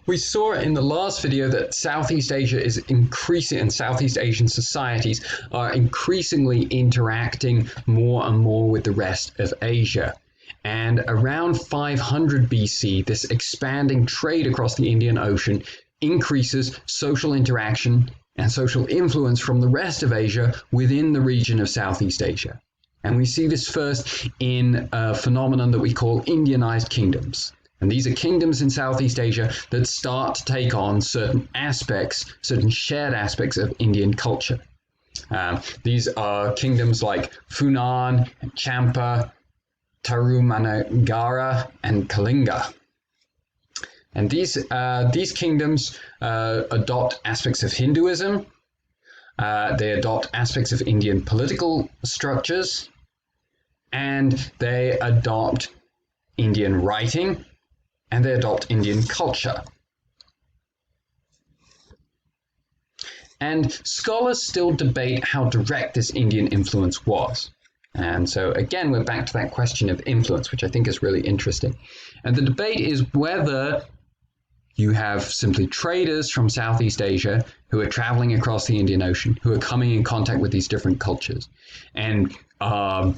We saw in the last video that Southeast Asia is increasing, and Southeast Asian societies are increasingly interacting more and more with the rest of Asia. And around 500 BC, this expanding trade across the Indian Ocean increases social interaction and social influence from the rest of Asia within the region of Southeast Asia. And we see this first in a phenomenon that we call Indianized Kingdoms. And these are kingdoms in Southeast Asia that start to take on certain aspects, certain shared aspects of Indian culture. These are kingdoms like Funan, Champa, Tarumanagara, and Kalinga. And these kingdoms adopt aspects of Hinduism. They adopt aspects of Indian political structures, and they adopt Indian writing, and they adopt Indian culture. And scholars still debate how direct this Indian influence was. And so again, we're back to that question of influence, which I think is really interesting. And the debate is whether you have simply traders from Southeast Asia who are traveling across the Indian Ocean, who are coming in contact with these different cultures and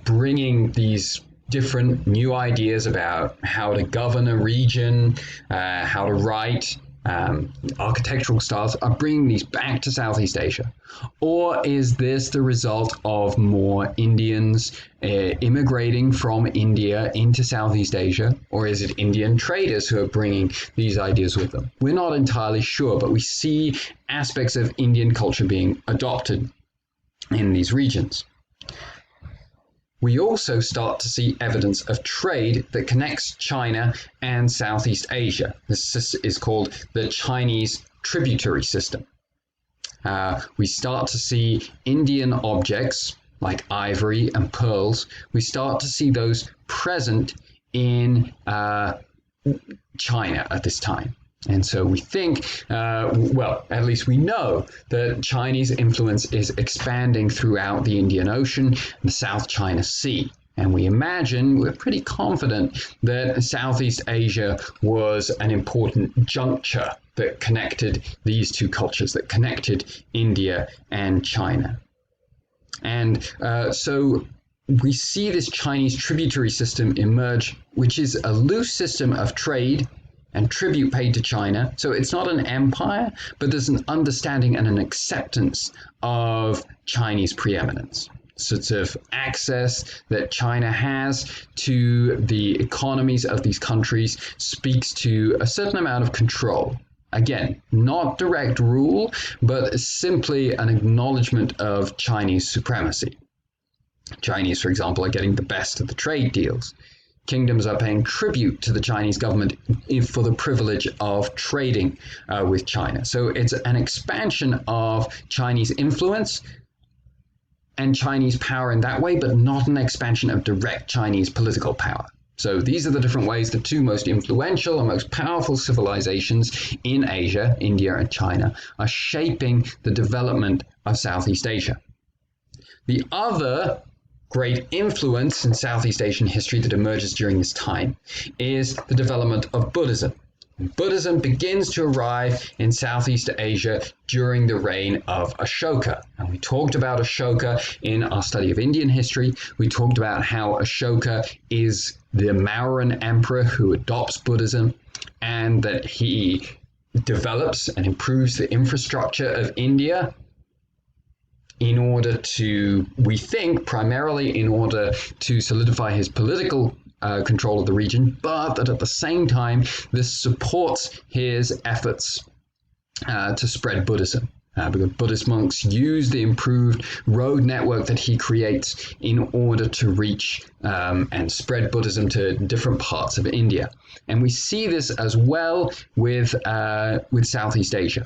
bringing these different new ideas about how to govern a region, how to write, architectural styles, are bringing these back to Southeast Asia? Or is this the result of more Indians immigrating from India into Southeast Asia? Or is it Indian traders who are bringing these ideas with them? We're not entirely sure, but we see aspects of Indian culture being adopted in these regions. We also start to see evidence of trade that connects China and Southeast Asia. This is called the Chinese Tributary system. We start to see Indian objects like ivory and pearls. We start to see those present in China at this time. And so we think, well, at least we know that Chinese influence is expanding throughout the Indian Ocean and the South China Sea. And we imagine, we're pretty confident that Southeast Asia was an important juncture that connected these two cultures, that connected India and China. And so we see this Chinese tributary system emerge, which is a loose system of trade and tribute paid to China. So it's not an empire, but there's an understanding and an acceptance of Chinese preeminence. Sorts of access that China has to the economies of these countries speaks to a certain amount of control. Again, not direct rule, but simply an acknowledgement of Chinese supremacy. Chinese, for example, are getting the best of the trade deals. Kingdoms are paying tribute to the Chinese government for the privilege of trading with China. So it's an expansion of Chinese influence and Chinese power in that way, but not an expansion of direct Chinese political power. So these are the different ways the two most influential and most powerful civilizations in Asia, India and China, are shaping the development of Southeast Asia. The other great influence in Southeast Asian history that emerges during this time is the development of Buddhism. Buddhism begins to arrive in Southeast Asia during the reign of Ashoka. And we talked about Ashoka in our study of Indian history. We talked about how Ashoka is the Mauryan emperor who adopts Buddhism, and that he develops and improves the infrastructure of India in order to, we think, primarily in order to solidify his political control of the region, but that at the same time, this supports his efforts to spread Buddhism. Because Buddhist monks use the improved road network that he creates in order to reach and spread Buddhism to different parts of India. And we see this as well with Southeast Asia.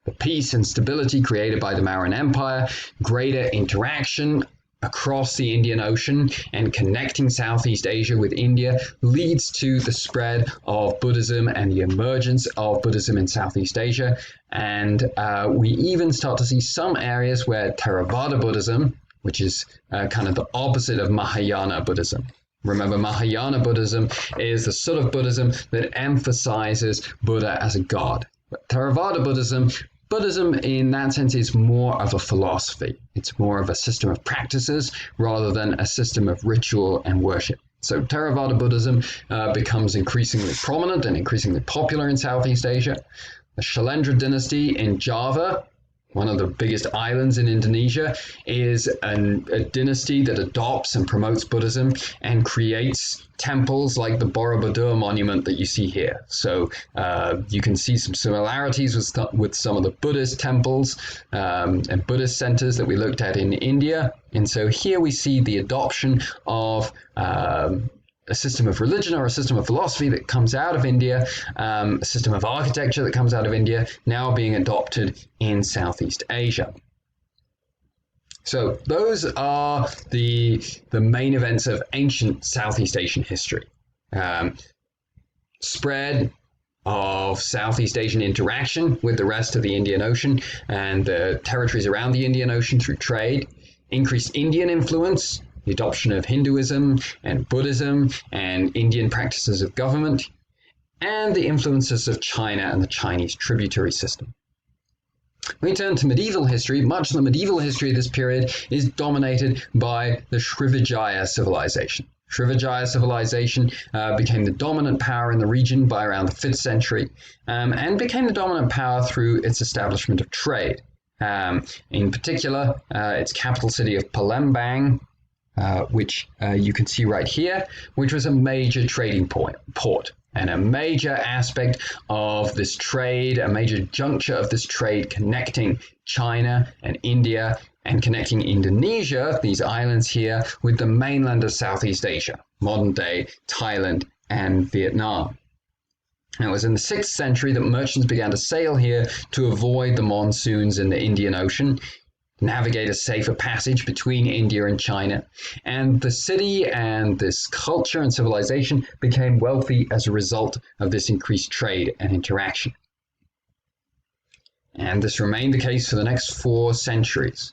The peace and stability created by the Mauryan Empire, greater interaction across the Indian Ocean and connecting Southeast Asia with India leads to the spread of Buddhism and the emergence of Buddhism in Southeast Asia. And we even start to see some areas where Theravada Buddhism, which is kind of the opposite of Mahayana Buddhism, Remember, Mahayana Buddhism is the sort of Buddhism that emphasizes Buddha as a god. But Theravada Buddhism in that sense is more of a philosophy. It's more of a system of practices rather than a system of ritual and worship. So Theravada Buddhism becomes increasingly prominent and increasingly popular in Southeast Asia. The Solendra Dynasty in Java, one of the biggest islands in Indonesia, is a dynasty that adopts and promotes Buddhism and creates temples like the Borobudur monument that you see here. So you can see some similarities with some of the Buddhist temples and Buddhist centers that we looked at in India. And so here we see the adoption of a system of religion or a system of philosophy that comes out of India, a system of architecture that comes out of India, now being adopted in Southeast Asia. So those are the main events of ancient Southeast Asian history. Spread of Southeast Asian interaction with the rest of the Indian Ocean and the territories around the Indian Ocean through trade, increased Indian influence, the adoption of Hinduism and Buddhism and Indian practices of government, and the influences of China and the Chinese tributary system. When we turn to medieval history, much of the medieval history of this period is dominated by the Srivijaya civilization. Srivijaya civilization became the dominant power in the region by around the 5th century and became the dominant power through its establishment of trade. In particular, its capital city of Palembang, which you can see right here, which was a major trading port and a major aspect of this trade, a major juncture of this trade connecting China and India and connecting Indonesia, these islands here, with the mainland of Southeast Asia, modern-day Thailand and Vietnam. And it was in the 6th century that merchants began to sail here to avoid the monsoons in the Indian Ocean, navigate a safer passage between India and China, and the city and this culture and civilization became wealthy as a result of this increased trade and interaction. And this remained the case for the next 4 centuries.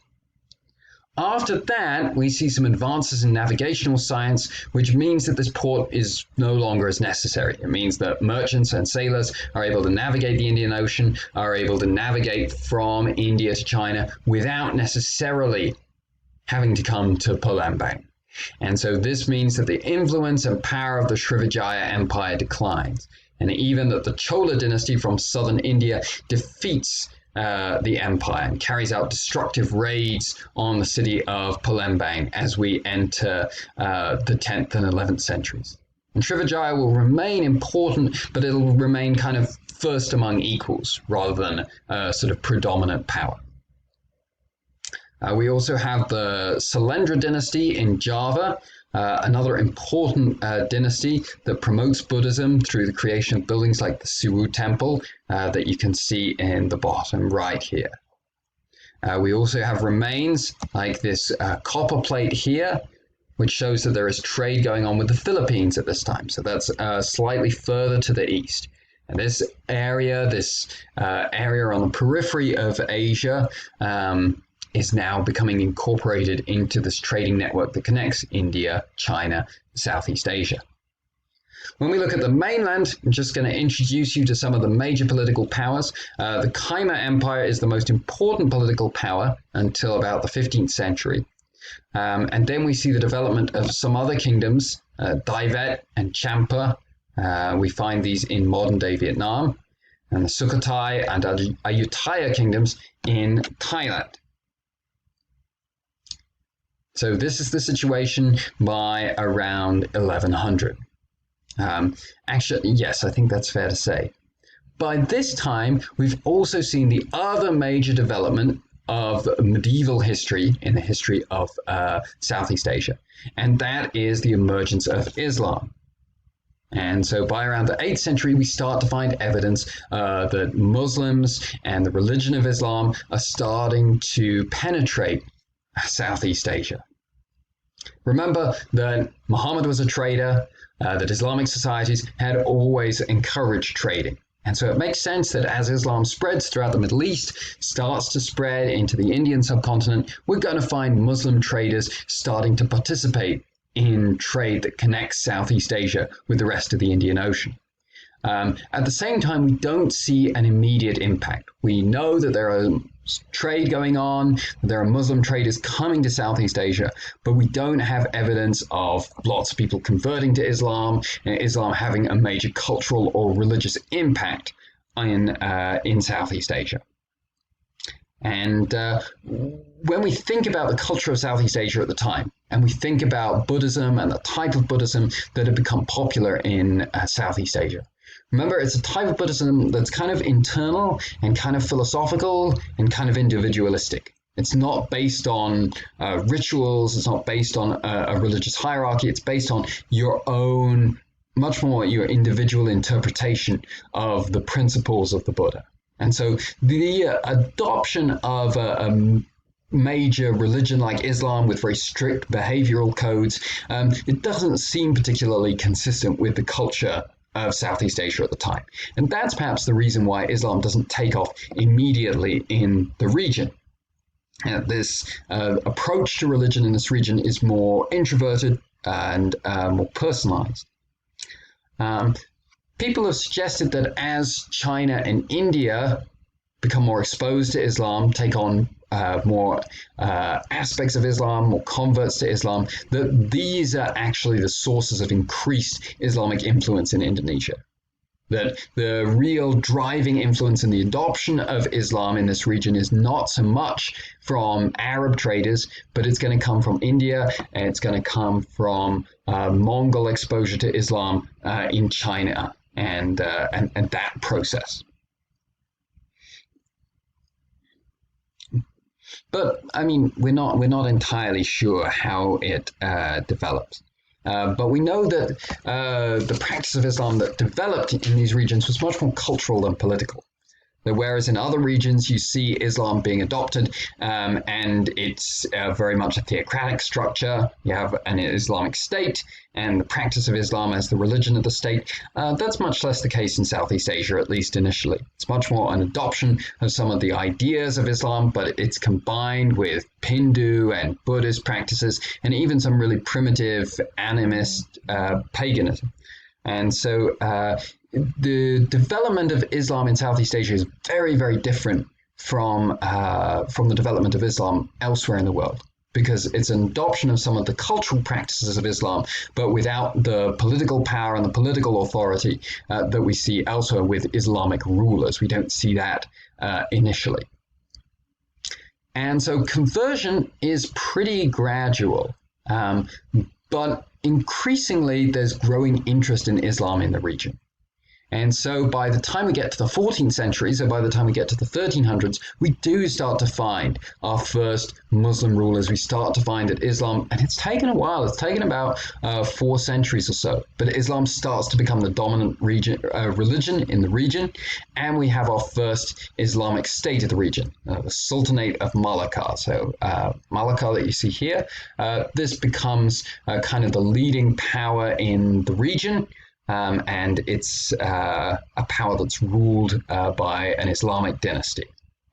After that, we see some advances in navigational science, which means that this port is no longer as necessary. It means that merchants and sailors are able to navigate the Indian Ocean, are able to navigate from India to China without necessarily having to come to Palembang. And so this means that the influence and power of the Srivijaya Empire declines, and even that the Chola dynasty from southern India defeats the empire and carries out destructive raids on the city of Palembang as we enter the 10th and 11th centuries. And Srivijaya will remain important, but it'll remain kind of first among equals rather than a sort of predominant power. We also have the Solendra Dynasty in Java, another important dynasty that promotes Buddhism through the creation of buildings like the Siwu Temple that you can see in the bottom right here. We also have remains like this copper plate here, which shows that there is trade going on with the Philippines at this time. So that's slightly further to the east. And this area on the periphery of Asia, is now becoming incorporated into this trading network that connects India, China, Southeast Asia. When we look at the mainland, I'm just going to introduce you to some of the major political powers. The Khmer Empire is the most important political power until about the 15th century. And then we see the development of some other kingdoms, Daivet and Champa. We find these in modern-day Vietnam, and the Sukhothai and Ayutthaya kingdoms in Thailand. So this is the situation by around 1100. Actually, yes, I think that's fair to say. By this time, we've also seen the other major development of medieval history in the history of Southeast Asia, and that is the emergence of Islam. And so by around the 8th century, we start to find evidence that Muslims and the religion of Islam are starting to penetrate Southeast Asia. Remember that Muhammad was a trader, that Islamic societies had always encouraged trading. And so it makes sense that as Islam spreads throughout the Middle East, starts to spread into the Indian subcontinent, we're going to find Muslim traders starting to participate in trade that connects Southeast Asia with the rest of the Indian Ocean. At the same time, we don't see an immediate impact. We know that there are trade going on, there are Muslim traders coming to Southeast Asia, but we don't have evidence of lots of people converting to Islam and Islam having a major cultural or religious impact in Southeast Asia. And when we think about the culture of Southeast Asia at the time, and we think about Buddhism and the type of Buddhism that had become popular in Southeast Asia, remember, it's a type of Buddhism that's kind of internal and kind of philosophical and kind of individualistic. It's not based on rituals, it's not based on a religious hierarchy, it's based on your own, much more your individual interpretation of the principles of the Buddha. And so the adoption of a major religion like Islam with very strict behavioral codes, it doesn't seem particularly consistent with the culture of Southeast Asia at the time. And that's perhaps the reason why Islam doesn't take off immediately in the region. This approach to religion in this region is more introverted and more personalized. People have suggested that as China and India become more exposed to Islam, take on more aspects of Islam, more converts to Islam, that these are actually the sources of increased Islamic influence in Indonesia. That the real driving influence in the adoption of Islam in this region is not so much from Arab traders, but it's going to come from India, and it's going to come from Mongol exposure to Islam in China and that process. But I mean, we're not entirely sure how it develops. But we know that the practice of Islam that developed in these regions was much more cultural than political. That whereas in other regions you see Islam being adopted and it's very much a theocratic structure, you have an Islamic state and the practice of Islam as the religion of the state, that's much less the case in Southeast Asia, at least initially. It's much more an adoption of some of the ideas of Islam, but it's combined with Hindu and Buddhist practices and even some really primitive animist paganism. And so the development of Islam in Southeast Asia is very, very different from the development of Islam elsewhere in the world, because it's an adoption of some of the cultural practices of Islam, but without the political power and the political authority that we see elsewhere with Islamic rulers. We don't see that initially. And so conversion is pretty gradual, but increasingly there's growing interest in Islam in the region. And so by the time we get to the 14th century, so by the time we get to the 1300s, we do start to find our first Muslim rulers. We start to find that Islam, and it's taken a while, it's taken about 4 centuries or so, but Islam starts to become the dominant religion in the region, and we have our first Islamic state of the region, the Sultanate of Malacca. So Malacca that you see here, this becomes kind of the leading power in the region. And it's a power that's ruled by an Islamic dynasty.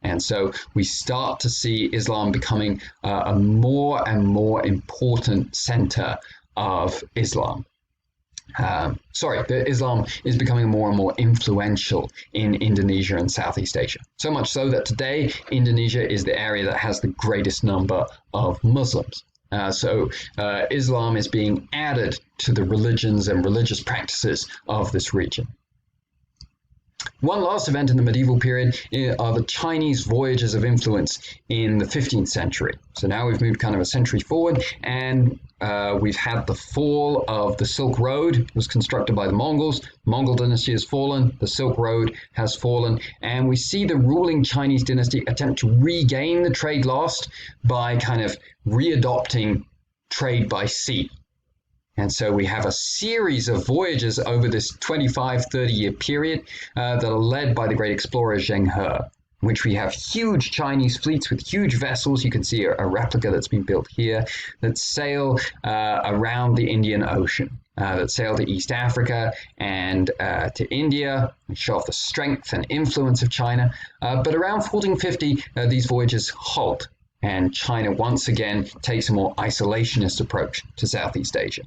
And so we start to see Islam becoming a more and more important center of Islam. Islam is becoming more and more influential in Indonesia and Southeast Asia. So much so that today, Indonesia is the area that has the greatest number of Muslims. So Islam is being added to the religions and religious practices of this region. One last event in the medieval period are the Chinese voyages of influence in the 15th century. So now we've moved kind of a century forward, and we've had the fall of the Silk Road. It was constructed by the Mongols. The Mongol dynasty has fallen. The Silk Road has fallen. And we see the ruling Chinese dynasty attempt to regain the trade lost by kind of readopting trade by sea. And so we have a series of voyages over this 25-30-year period that are led by the great explorer Zheng He, in which we have huge Chinese fleets with huge vessels. You can see a replica that's been built here that sail around the Indian Ocean, that sail to East Africa and to India, and show off the strength and influence of China. But around 1450, these voyages halt. and China once again takes a more isolationist approach to Southeast Asia.